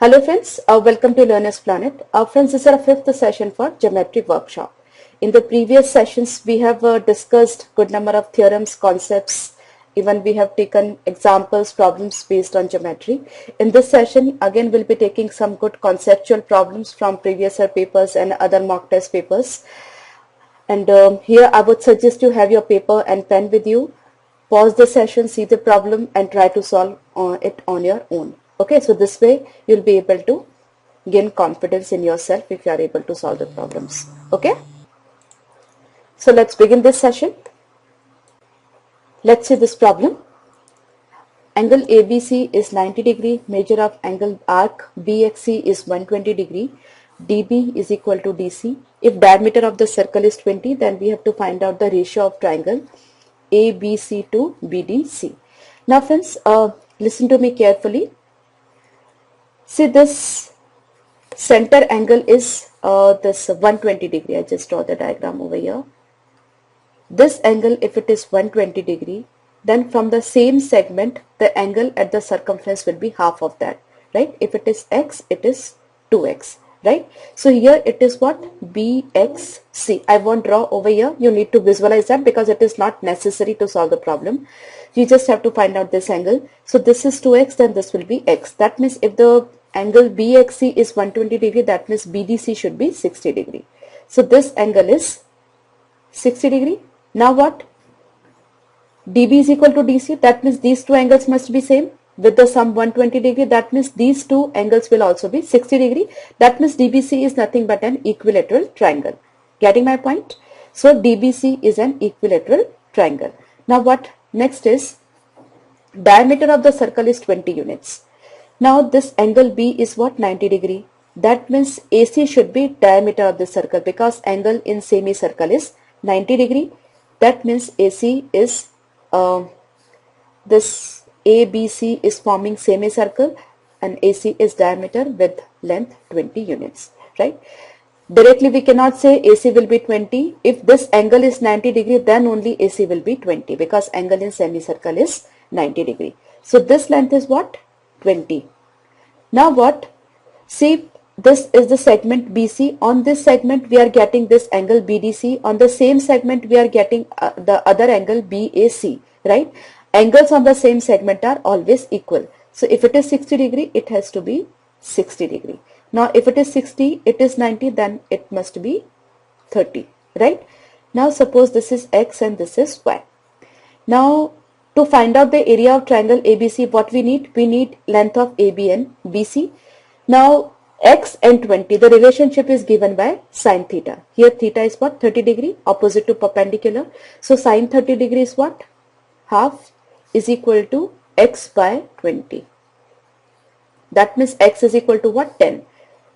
Hello friends, welcome to Learner's Planet. Friends, this is our fifth session for geometry workshop. In the previous sessions, we have discussed good number of theorems, concepts, even we have taken examples, problems based on geometry. In this session, again we'll be taking some good conceptual problems from previous year papers and other mock test papers. And here I would suggest you have your paper and pen with you. Pause the session, see the problem and try to solve it on your own. Okay, so this way you'll be able to gain confidence in yourself if you are able to solve the problems. Okay, so let's begin this session. Let's see this problem. Angle ABC is 90 degree, measure of angle arc BXC is 120 degree, DB is equal to DC. If diameter of the circle is 20, then we have to find out the ratio of triangle ABC to BDC. Now friends, listen to me carefully. See, this center angle is this 120 degree. I just draw the diagram over here. This angle, if it is 120 degree, then from the same segment, the angle at the circumference will be half of that, right? If it is x, it is 2x, right? So here it is what? BXC. I won't draw over here. You need to visualize that because it is not necessary to solve the problem. You just have to find out this angle. So this is 2x, then this will be x. That means if the angle BXC is 120 degree, that means BDC should be 60 degree. So this angle is 60 degree. Now what? DB is equal to DC. That means these two angles must be same with the sum 120 degree. That means these two angles will also be 60 degree. That means DBC is nothing but an equilateral triangle. Getting my point? So DBC is an equilateral triangle. Now what next is, diameter of the circle is 20 units. Now this angle B is what? 90 degree. That means AC should be diameter of the circle because angle in semicircle is 90 degree. That means AC is this ABC is forming semicircle and AC is diameter with length 20 units, right? Directly we cannot say AC will be 20. If this angle is 90 degree, then only AC will be 20 because angle in semicircle is 90 degree. So this length is what? 20. Now what? See, this is the segment BC. On this segment we are getting this angle BDC. On the same segment we are getting the other angle BAC, right? Angles on the same segment are always equal. So if it is 60 degree, it has to be 60 degree. Now if it is 60, it is 90, then it must be 30, right? Now suppose this is X and this is Y. Now to find out the area of triangle ABC, what we need? We need length of AB and BC. Now X and 20, the relationship is given by sine theta. Here theta is what? 30 degree, opposite to perpendicular. So sine 30 degree is what? Half is equal to X by 20. That means X is equal to what? 10.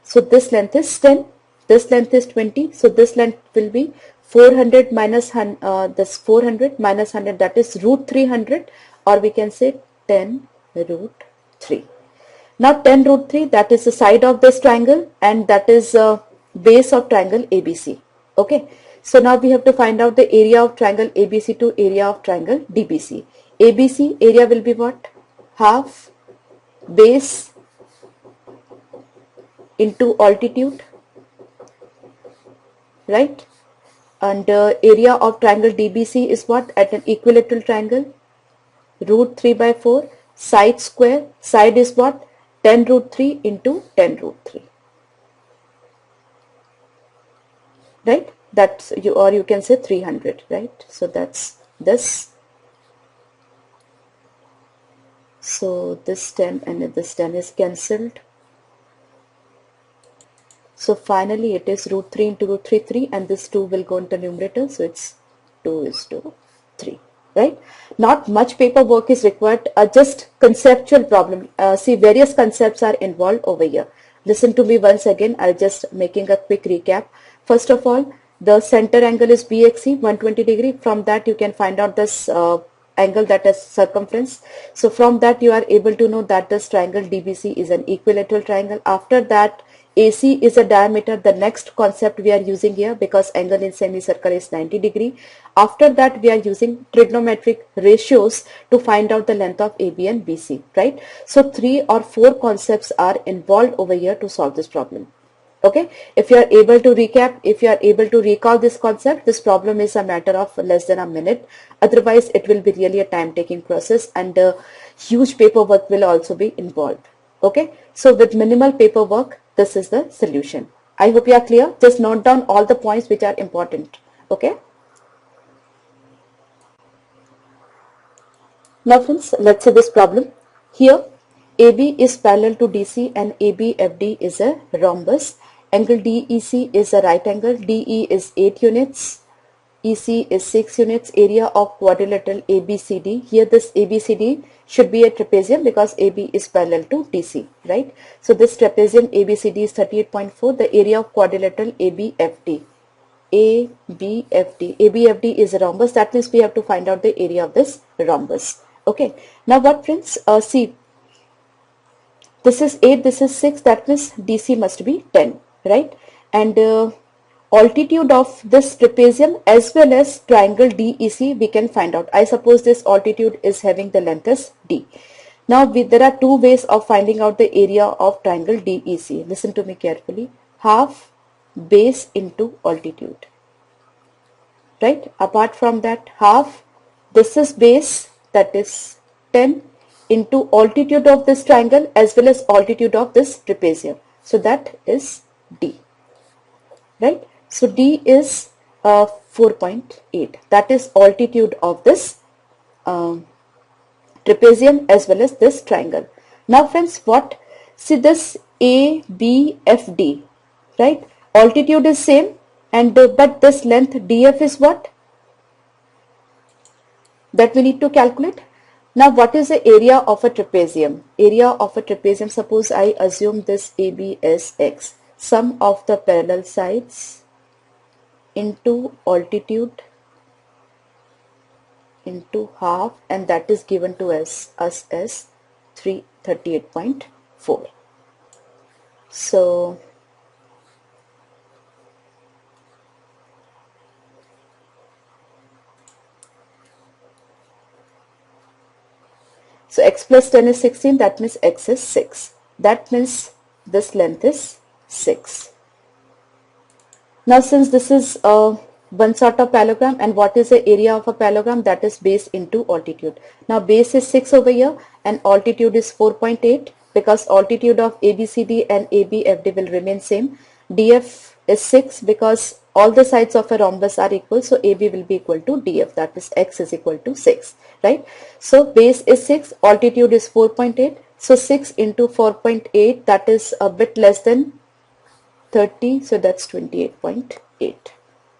So this length is 10, this length is 20. So this length will be 400 minus this 400 minus 100, that is root 300, or we can say 10 root 3. Now 10 root 3, that is the side of this triangle and that is base of triangle ABC. Okay. So now we have to find out the area of triangle ABC to area of triangle DBC. ABC area will be what? Half base into altitude, right? And area of triangle DBC is what? At an equilateral triangle, root 3 by 4, side square, side is what? 10 root 3 into 10 root 3, right? That's you, or you can say 300, right? So that's this. So this 10 and this 10 is cancelled. So finally it is root 3 into root 3, 3, and this 2 will go into numerator. So it's 2:3, right? Not much paperwork is required, just conceptual problem. See, various concepts are involved over here. Listen to me once again. I'll just making a quick recap. First of all, the center angle is BXC, 120 degree. From that you can find out this angle, that is circumference. So from that you are able to know that this triangle DBC is an equilateral triangle. After that, AC is a diameter, the next concept we are using here, because angle in semicircle is 90 degree. After that we are using trigonometric ratios to find out the length of AB and BC, right? So 3 or 4 concepts are involved over here to solve this problem. Okay, if you are able to recap, if you are able to recall this concept, this problem is a matter of less than a minute. Otherwise it will be really a time taking process, and huge paperwork will also be involved. Okay, so with minimal paperwork, this is the solution. I hope you are clear. Just note down all the points which are important. Okay, now friends, let's see this problem. Here AB is parallel to DC and ABFD is a rhombus. Angle DEC is a right angle. DE is 8 units. EC is 6 units. Area of quadrilateral ABCD. Here this ABCD should be a trapezium because AB is parallel to DC, right? So this trapezium ABCD is 38.4. The area of quadrilateral ABFD. ABFD is a rhombus. That means we have to find out the area of this rhombus. Okay. Now what friends? See. This is 8, this is 6, that means DC must be 10, right? And altitude of this trapezium as well as triangle DEC we can find out. I suppose this altitude is having the length as D. Now there are two ways of finding out the area of triangle DEC. Listen to me carefully. Half base into altitude, right? Apart from that, half, this is base, that is 10, into altitude of this triangle as well as altitude of this trapezium. So that is D, right? So D is 4.8. That is altitude of this trapezium as well as this triangle. Now friends, what? See this ABFD, right? Altitude is same, and but this length DF is what? That we need to calculate. Now what is the area of a trapezium? Area of a trapezium, suppose I assume this AB as X. Sum of the parallel sides into altitude into half, and that is given to us as 338.4. So X plus 10 is 16, that means X is 6. That means this length is 6. Now since this is one sort of parallelogram, and what is the area of a parallelogram? That is base into altitude. Now base is 6 over here and altitude is 4.8, because altitude of ABCD and ABFD will remain same. DF is 6 because all the sides of a rhombus are equal, so AB will be equal to DF, that is X is equal to 6, right? So base is 6, altitude is 4.8, so 6 into 4.8, that is a bit less than 30, so that's 28.8.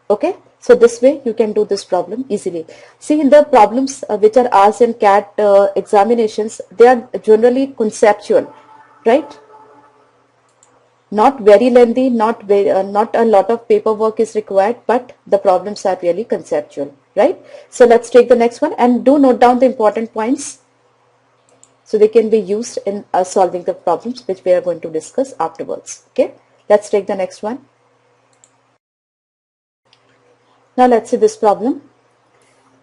Okay, so this way you can do this problem easily. See, in the problems which are asked in CAT examinations, they are generally conceptual, right? Not very lengthy, not a lot of paperwork is required, but the problems are really conceptual, right? So let's take the next one, and do note down the important points so they can be used in solving the problems which we are going to discuss afterwards. Okay, let's take the next one. Now let's see this problem.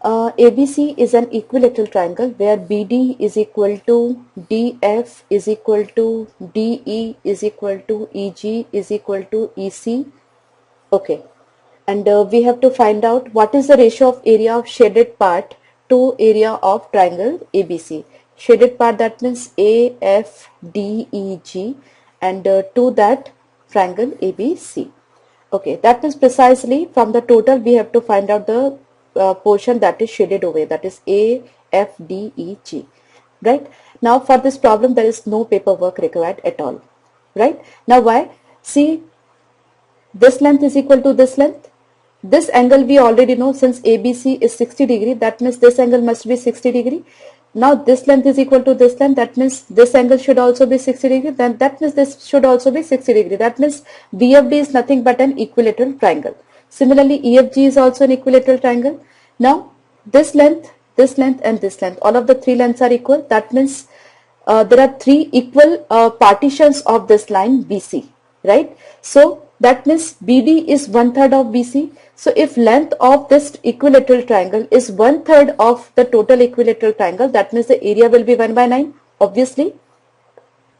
ABC is an equilateral triangle where BD is equal to DF is equal to DE is equal to EG is equal to EC. Okay, and we have to find out what is the ratio of area of shaded part to area of triangle ABC. Shaded part, that means AFDEG, and to that triangle ABC. Okay, that means precisely from the total we have to find out the portion that is shaded away, that is AFDEG, right? Now for this problem there is no paperwork required at all, right? Now why? See, this length is equal to this length. This angle we already know, since ABC is 60 degree, that means this angle must be 60 degree. Now this length is equal to this length, that means this angle should also be 60 degree, then that means this should also be 60 degree. That means BFD is nothing but an equilateral triangle. Similarly, EFG is also an equilateral triangle. Now this length and this length, all of the three lengths are equal. That means there are three equal partitions of this line BC. right? So that means BD is 1/3 of BC. So if length of this equilateral triangle is 1/3 of the total equilateral triangle, that means the area will be 1/9, obviously.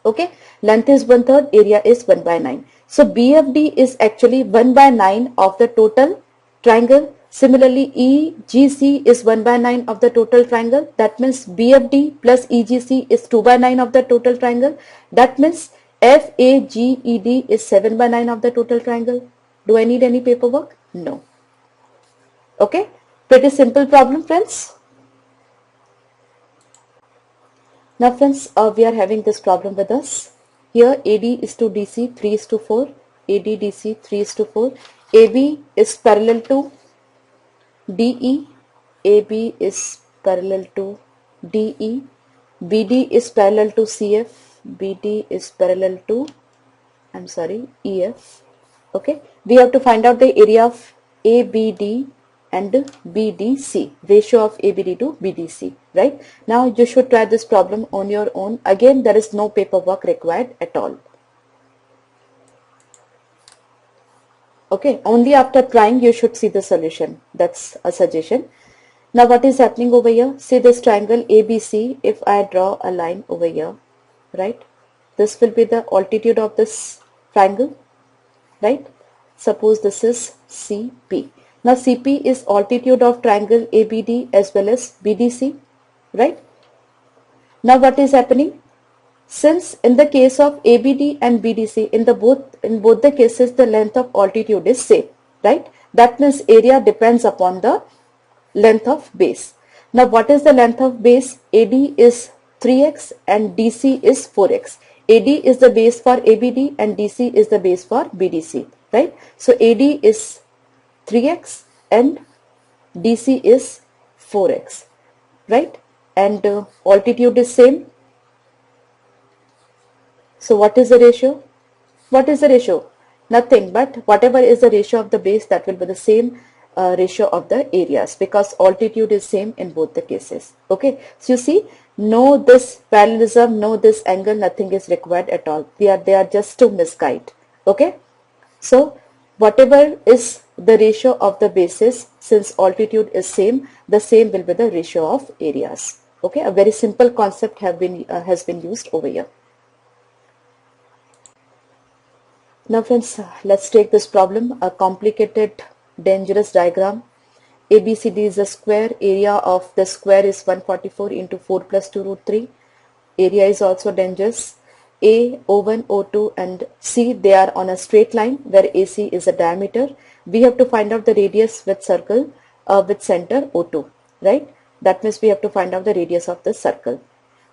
Okay, length is 1/3, area is 1/9. So BFD is actually 1/9 of the total triangle. Similarly, EGC is 1/9 of the total triangle. That means BFD plus EGC is 2/9 of the total triangle. That means FAGED is 7/9 of the total triangle. Do I need any paperwork? No. Okay, pretty simple problem, friends. Now friends, we are having this problem with us. Here AD is to DC 3 is to 4, AD DC 3 is to 4, AB is parallel to DE, AB is parallel to DE, BD is parallel to CF, BD is parallel to, EF. Okay, we have to find out the area of ABD and BDC, ratio of ABD to BDC, right? Now you should try this problem on your own. Again, there is no paperwork required at all. Okay, only after trying you should see the solution. That's a suggestion. Now what is happening over here? See this triangle ABC. If I draw a line over here, right? This will be the altitude of this triangle, right? Suppose this is CP. Now CP is altitude of triangle ABD as well as BDC, right? Now what is happening? Since in the case of ABD and BDC, in both the cases the length of altitude is same, right? That means area depends upon the length of base. Now what is the length of base? AD is 3x and DC is 4x. AD is the base for ABD and DC is the base for BDC, right? So AD is 3x and DC is 4x, right? And altitude is same. So what is the ratio? What is the ratio? Nothing but whatever is the ratio of the base, that will be the same ratio of the areas, because altitude is same in both the cases. Okay, so you see, no this parallelism, no this angle, nothing is required at all. They are just to misguide. Okay, so whatever is the ratio of the bases, since altitude is same, the same will be the ratio of areas. Okay, a very simple concept has been used over here. Now friends, let's take this problem, a complicated dangerous diagram. ABCD is a square, area of the square is 144 into 4 plus 2 root 3. Area is also dangerous. A, O1, O2 and C, they are on a straight line where AC is a diameter. We have to find out the radius with circle with center O2, right? That means we have to find out the radius of the circle.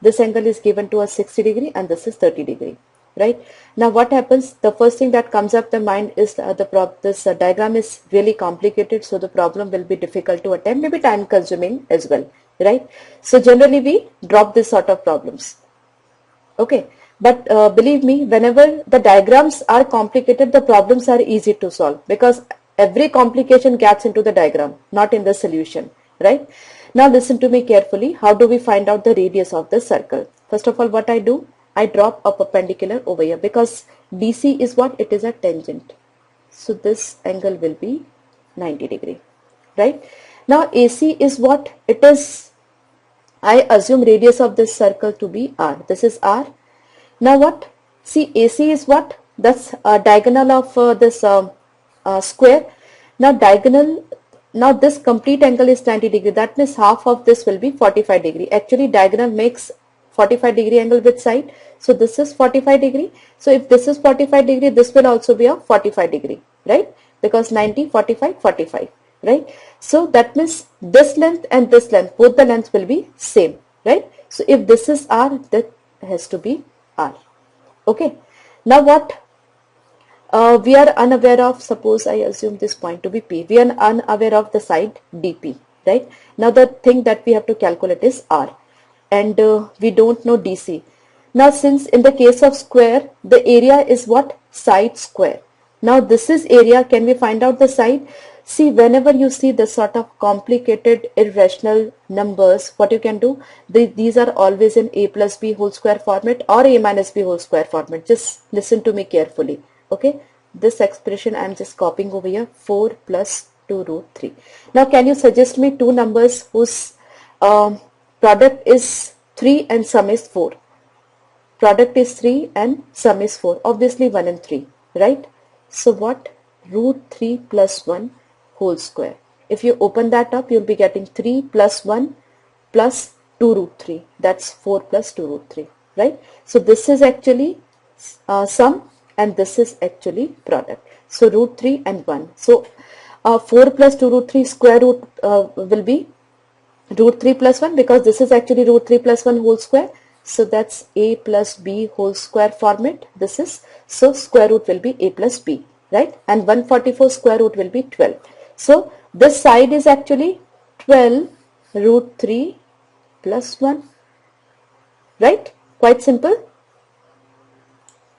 This angle is given to us 60 degree and this is 30 degree. Right? Now what happens? The first thing that comes up the mind is this diagram is really complicated, so the problem will be difficult to attempt, maybe time consuming as well, right? So generally we drop this sort of problems. Okay, but believe me, whenever the diagrams are complicated, the problems are easy to solve, because every complication gets into the diagram, not in the solution, right? Now listen to me carefully. How do we find out the radius of the circle? First of all, what I do, I drop a perpendicular over here, because DC is what? It is a tangent. So this angle will be 90 degree, right? Now AC is what? It is, I assume radius of this circle to be R. This is R. Now what? See, AC is what? That's diagonal of this square. Now diagonal, now this complete angle is 90 degree. That means half of this will be 45 degree. Actually diagonal makes 45 degree angle with side. So this is 45 degree. So if this is 45 degree, this will also be a 45 degree, right? Because 90, 45, 45, right? So that means this length and this length, both the lengths will be same, right? So if this is R, that has to be R. Okay. Now what? We are unaware of, suppose I assume this point to be P. We are unaware of the side DP, right? Now the thing that we have to calculate is R. And we don't know DC. Now since in the case of square, the area is what? Side square. Now this is area. Can we find out the side? See, whenever you see this sort of complicated irrational numbers, what you can do, these are always in A plus B whole square format or A minus B whole square format. Just listen to me carefully. Okay, this expression I am just copying over here, 4 plus 2 root 3. Now can you suggest me two numbers whose product is 3 and sum is 4? Product is 3 and sum is 4. Obviously 1 and 3, right? So what? Root 3 plus 1 whole square. If you open that up, you'll be getting 3 plus 1 plus 2 root 3. That's 4 plus 2 root 3, right? So this is actually sum and this is actually product. So root 3 and 1. So 4 plus 2 root 3 square root will be root 3 plus 1, because this is actually root 3 plus 1 whole square. So that's a plus b whole square format. This is, so square root will be a plus b, right? And 144 square root will be 12. So this side is actually 12 root 3 plus 1, right? Quite simple.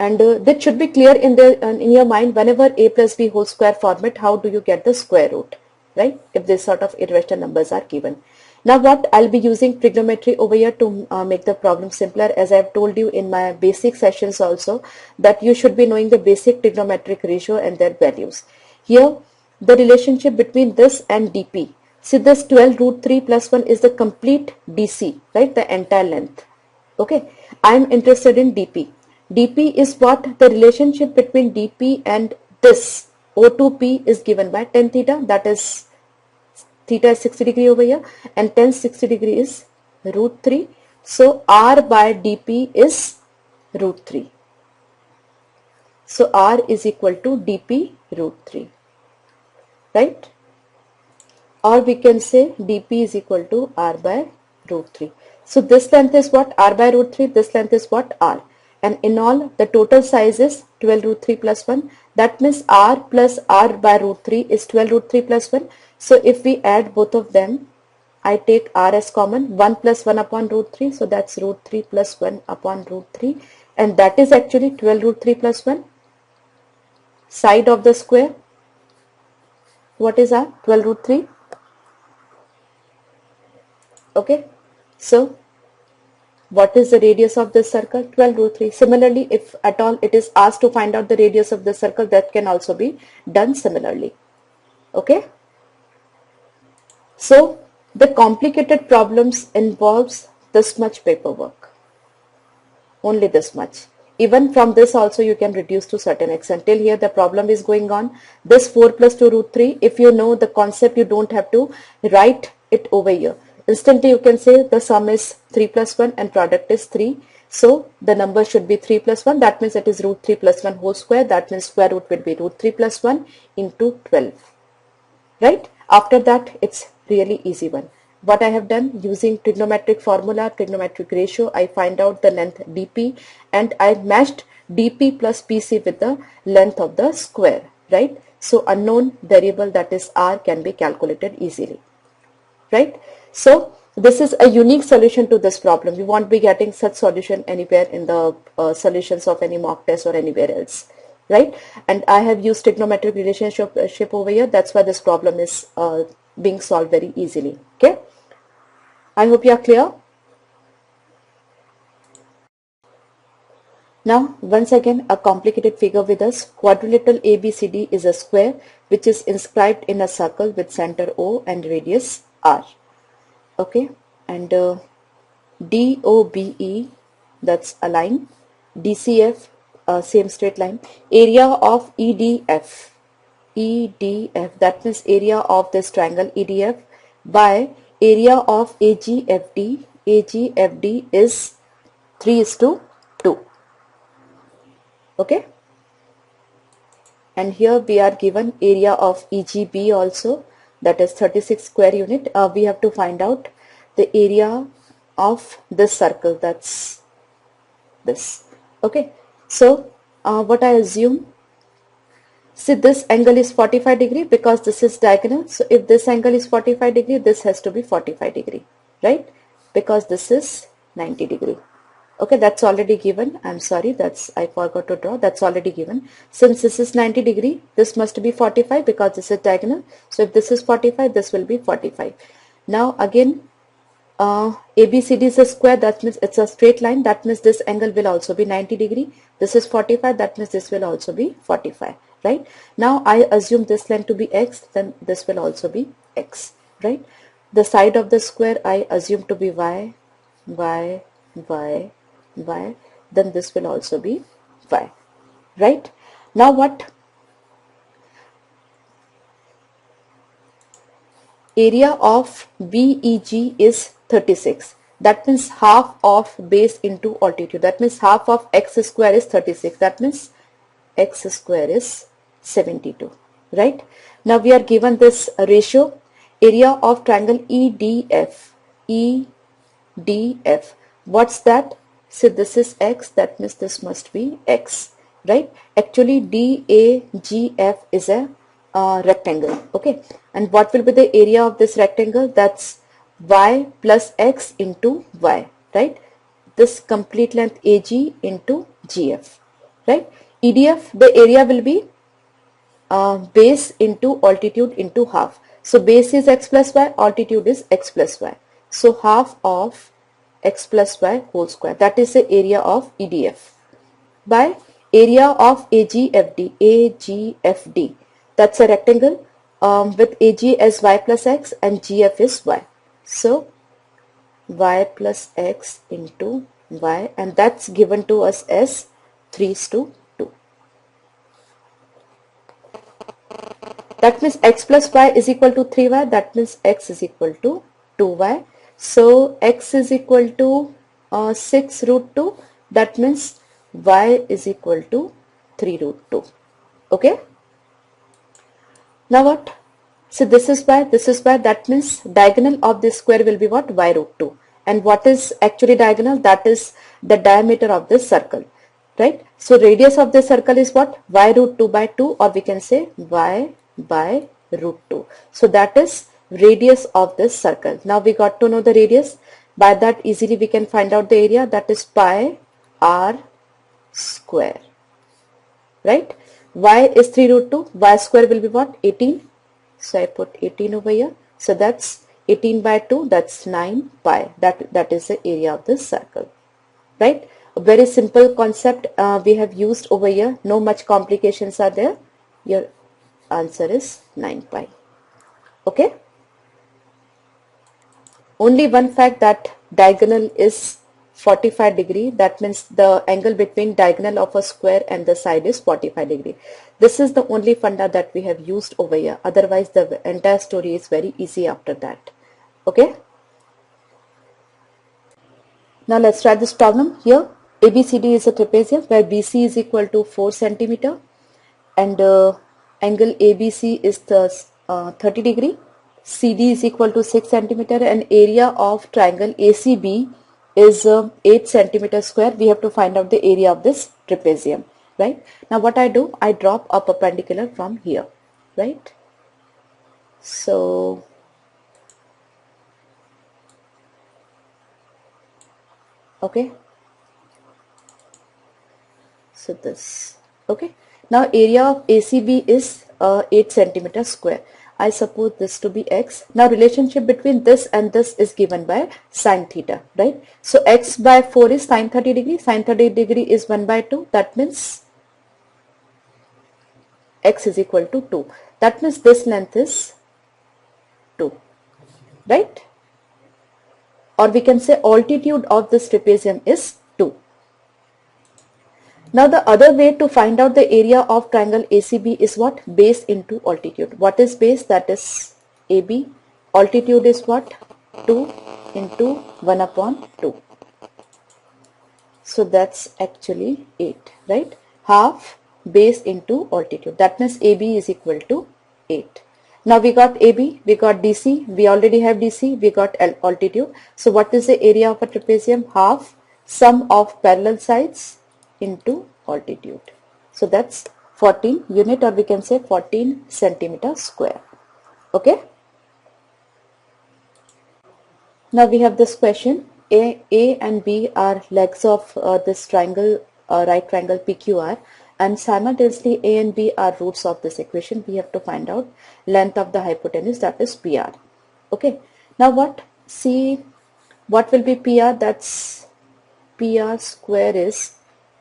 And that should be clear in your mind. Whenever a plus b whole square format, how do you get the square root, right? If this sort of irrational numbers are given. Now what, I'll be using trigonometry over here to make the problem simpler. As I've told you in my basic sessions also, that you should be knowing the basic trigonometric ratio and their values. Here the relationship between this and dp. See, this 12 root 3 plus 1 is the complete DC, right? The entire length. Okay, I'm interested in dp. dp is what? The relationship between dp and this O2p is given by tan theta, that is theta is 60 degree over here, and tan 60 degree is root 3. So r by dp is root 3. So r is equal to dp root 3, right? Or we can say dp is equal to r by root 3. So this length is what? R by root 3. This length is what? R. And in all, the total size is 12 root 3 plus 1. That means r plus r by root 3 is 12 root 3 plus 1. So if we add both of them, I take r as common, 1 plus 1 upon root 3. So that's root 3 plus 1 upon root 3. And that is actually 12 root 3 plus 1. Side of the square, what is r? 12 root 3. Okay. So what is the radius of this circle? 12 root 3. Similarly, if at all it is asked to find out the radius of the circle, that can also be done similarly. Okay. So the complicated problems involves this much paperwork. Only this much. Even from this also you can reduce to certain extent. Till here the problem is going on. This 4 plus 2 root 3, if you know the concept, you don't have to write it over here. Instantly you can say the sum is 3 plus 1 and product is 3. So the number should be 3 plus 1. That means it is root 3 plus 1 whole square. That means square root will be root 3 plus 1 into 12. Right? After that, it's really easy one. What I have done, using trigonometric formula, trigonometric ratio, I find out the length dp and I matched dp plus pc with the length of the square. Right? So unknown variable, that is r, can be calculated easily. Right? So this is a unique solution to this problem. You won't be getting such solution anywhere in the solutions of any mock test or anywhere else, right? And I have used trigonometric relationship over here. That's why this problem is being solved very easily. Okay, I hope you are clear. Now once again, a complicated figure with us. Quadrilateral ABCD is a square which is inscribed in a circle with center O and radius R. Okay, and DOBE, that's a line, DCF, same straight line, area of EDF, that means area of this triangle EDF by area of AGFD. AGFD is 3:2. Okay, and here we are given area of EGB also, that is 36 square unit. We have to find out the area of this circle, that's this. Okay, so what I assume, see, this angle is 45 degree because this is diagonal. So if this angle is 45 degree, this has to be 45 degree, right? Because this is 90 degree. Okay, that's already given. I'm sorry, I forgot to draw. That's already given. Since this is 90 degree, this must be 45 because this is diagonal. So if this is 45, this will be 45. Now again, ABCD is a square, that means it's a straight line, that means this angle will also be 90 degree. This is 45, that means this will also be 45, right? Now I assume this length to be x, then this will also be x, right? The side of the square I assume to be y, y, y, y, then this will also be y, right? Now what? Area of BEG is 36. That means half of base into altitude. That means half of x square is 36. That means x square is 72. Right? Now we are given this ratio. Area of triangle EDF. EDF. What's that? So this is x. That means this must be x. Right? Actually DAGF is a rectangle. Okay, and what will be the area of this rectangle? That's y plus x into y, right? This complete length AG into GF, right? EDF, the area will be base into altitude into half. So base is x plus y, altitude is x plus y. So half of x plus y whole square. That is the area of EDF by area of AGFD. AGFD. That's a rectangle with AG as y plus x and GF is y. So y plus x into y, and that's given to us as 3:2. That means x plus y is equal to 3y. That means x is equal to 2y. So x is equal to 6 root 2. That means y is equal to 3 root 2. Okay. Now what? So this is y, that means diagonal of this square will be what? Y root 2. And what is actually diagonal? That is the diameter of this circle, right? So radius of this circle is what? Y root 2 by 2, or we can say y by root 2. So that is radius of this circle. Now we got to know the radius. By that easily we can find out the area, that is pi r square, right? Y is 3 root 2, y square will be what? 18. So I put 18 over here. So that's 18 by 2, that's 9 pi. That is the area of this circle, right? A very simple concept we have used over here. No much complications are there. Your answer is 9 pi. Okay? Only one fact, that diagonal is 45 degree. That means the angle between diagonal of a square and the side is 45 degree. This is the only funda that we have used over here. Otherwise the entire story is very easy after that. Okay. Now let's try this problem. Here ABCD is a trapezium where BC is equal to 4 centimeter and angle ABC is the 30 degree. CD is equal to 6 centimeter and area of triangle ACB is 8 centimeter square. We have to find out the area of this trapezium, right? Now what I do, I drop a perpendicular from here, right? So okay, so this, okay. Now area of ACB is 8 centimeter square. I suppose this to be x. Now relationship between this and this is given by sine theta, right? So x by 4 is sine 30 degree. Sine 30 degree is 1 by 2. That means x is equal to 2. That means this length is 2, right? Or we can say altitude of this trapezium is 2. Now the other way to find out the area of triangle ACB is what? Base into altitude. What is base? That is AB. Altitude is what? 2 into 1 upon 2. So that's actually 8, right? Half base into altitude. That means AB is equal to 8. Now we got AB, we got DC, we already have DC, we got altitude. So what is the area of a trapezium? Half sum of parallel sides into altitude. So that's 14 unit, or we can say 14 centimeter square. Okay. Now we have this question. A and B are legs of this triangle, right triangle PQR, and simultaneously A and B are roots of this equation. We have to find out length of the hypotenuse, that is PR. Okay. Now what? See, what will be PR? That's PR square is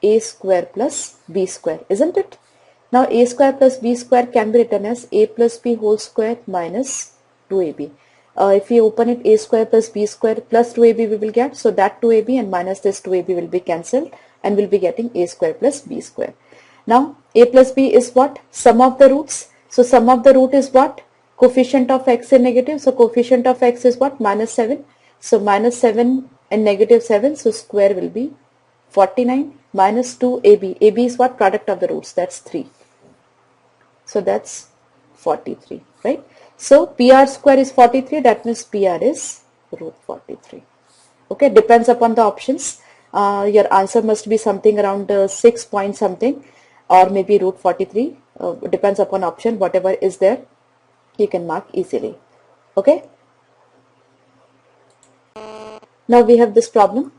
A square plus B square, isn't it? Now A square plus B square can be written as A plus B whole square minus 2AB. If we open it, A square plus B square plus 2AB we will get, so that 2AB and minus this 2AB will be cancelled and we'll be getting A square plus B square. Now A plus B is what? Sum of the roots. So sum of the root is what? Coefficient of x is negative, so coefficient of x is what? Minus 7. So minus 7 and negative 7, so square will be 49 minus 2AB. AB is what? Product of the roots, that's 3. So that's 43, right? So PR square is 43, that means PR is root 43. Okay, depends upon the options. Your answer must be something around 6 point something or maybe root 43. Depends upon option, whatever is there, you can mark easily. Okay. Now we have this problem.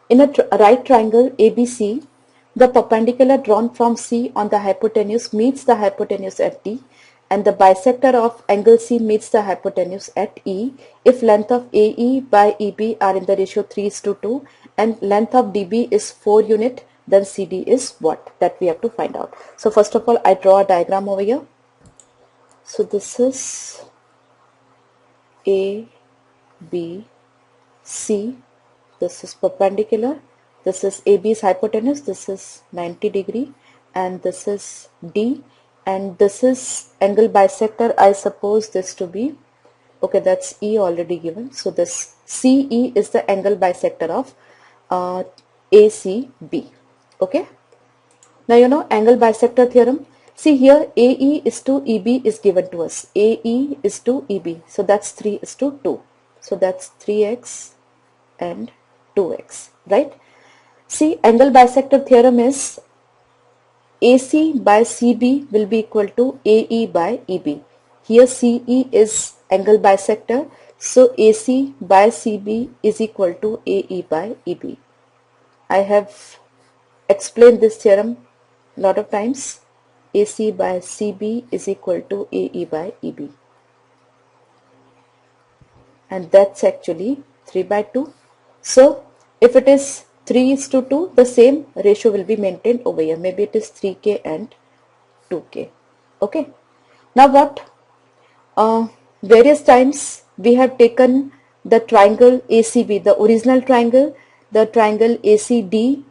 In a right triangle ABC, the perpendicular drawn from C on the hypotenuse meets the hypotenuse at D, and the bisector of angle C meets the hypotenuse at E if length of AE by EB are in the ratio 3:2 and length of DB is 4 unit, then CD is what? That we have to find out. So first of all, I draw a diagram over here. So this is A, B, C, this is perpendicular, this is AB's hypotenuse, this is 90 degree, and this is D, and this is angle bisector. I suppose this to be, okay, that's E already given, so this CE is the angle bisector of ACB. Okay, now you know angle bisector theorem. See here, AE is to EB is given to us. AE is to EB, so that's 3:2. So that's 3x and 2x, right? See, angle bisector theorem is AC by CB will be equal to AE by EB. Here CE is angle bisector, so AC by CB is equal to AE by EB. I have explained this theorem a lot of times. AC by CB is equal to AE by EB. And that's actually 3/2. So if it is 3:2, the same ratio will be maintained over here. Maybe it is 3K and 2K. Okay. Now what? Various times we have taken the triangle ACB, the original triangle, the triangle ACD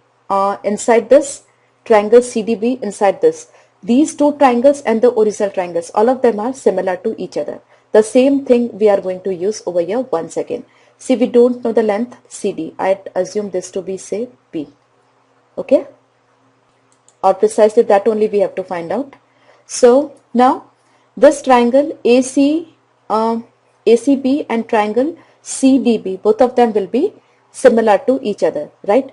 inside this, triangle CDB inside this. These two triangles and the original triangles, all of them are similar to each other. The same thing we are going to use over here once again. See, we don't know the length CD. I assume this to be, say, B. Okay? Or precisely that only we have to find out. So now this triangle ACB and triangle CDB, both of them will be similar to each other, right?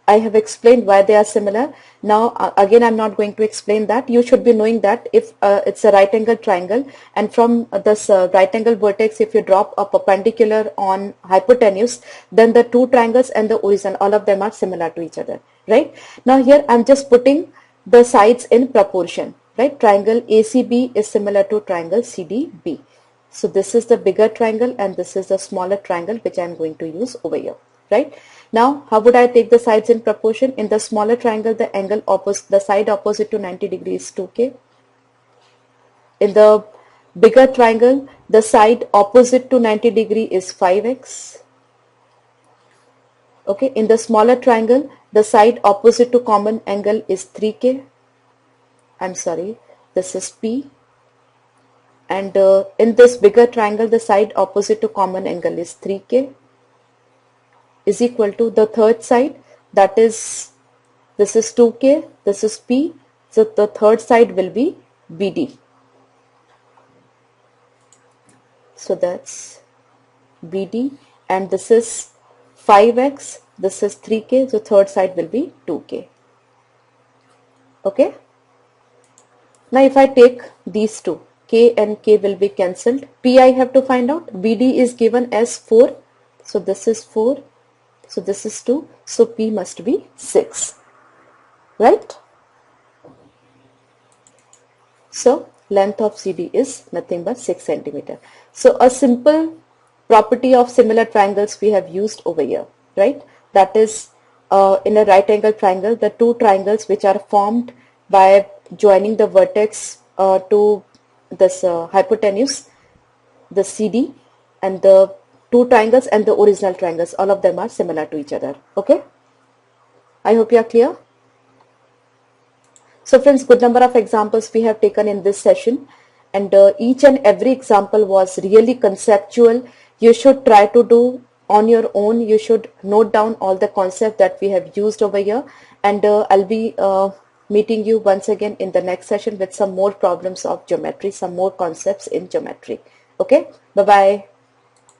I have explained why they are similar. Now again I'm not going to explain that. You should be knowing that if it's a right angle triangle and from this right angle vertex, if you drop a perpendicular on hypotenuse, then the two triangles and the origin, all of them are similar to each other, right? Now here I'm just putting the sides in proportion, right? Triangle ACB is similar to triangle CDB. So this is the bigger triangle and this is the smaller triangle which I'm going to use over here, right? Now, how would I take the sides in proportion? In the smaller triangle, the angle opposite, the side opposite to 90 degrees is 2K. In the bigger triangle, the side opposite to 90 degree is 5x. Okay, in the smaller triangle, the side opposite to common angle is 3K. I'm sorry, this is P. And in this bigger triangle, the side opposite to common angle is 3K. Is equal to the third side, that is, this is 2K, this is P, so the third side will be BD. So that's BD, and this is 5x, this is 3K, so third side will be 2K. Okay. Now if I take these two, K and K will be cancelled. P I have to find out. BD is given as 4, so this is 4. So this is 2, so P must be 6, right? So length of CD is nothing but 6 centimeter. So a simple property of similar triangles we have used over here, right? That is, in a right angle triangle, the two triangles which are formed by joining the vertex to this hypotenuse, the CD, and the two triangles and the original triangles, all of them are similar to each other. Okay, I hope you are clear. So friends, good number of examples we have taken in this session, and each and every example was really conceptual. You should try to do on your own. You should note down all the concepts that we have used over here, and I'll be meeting you once again in the next session with some more problems of geometry, some more concepts in geometry. Okay, bye bye.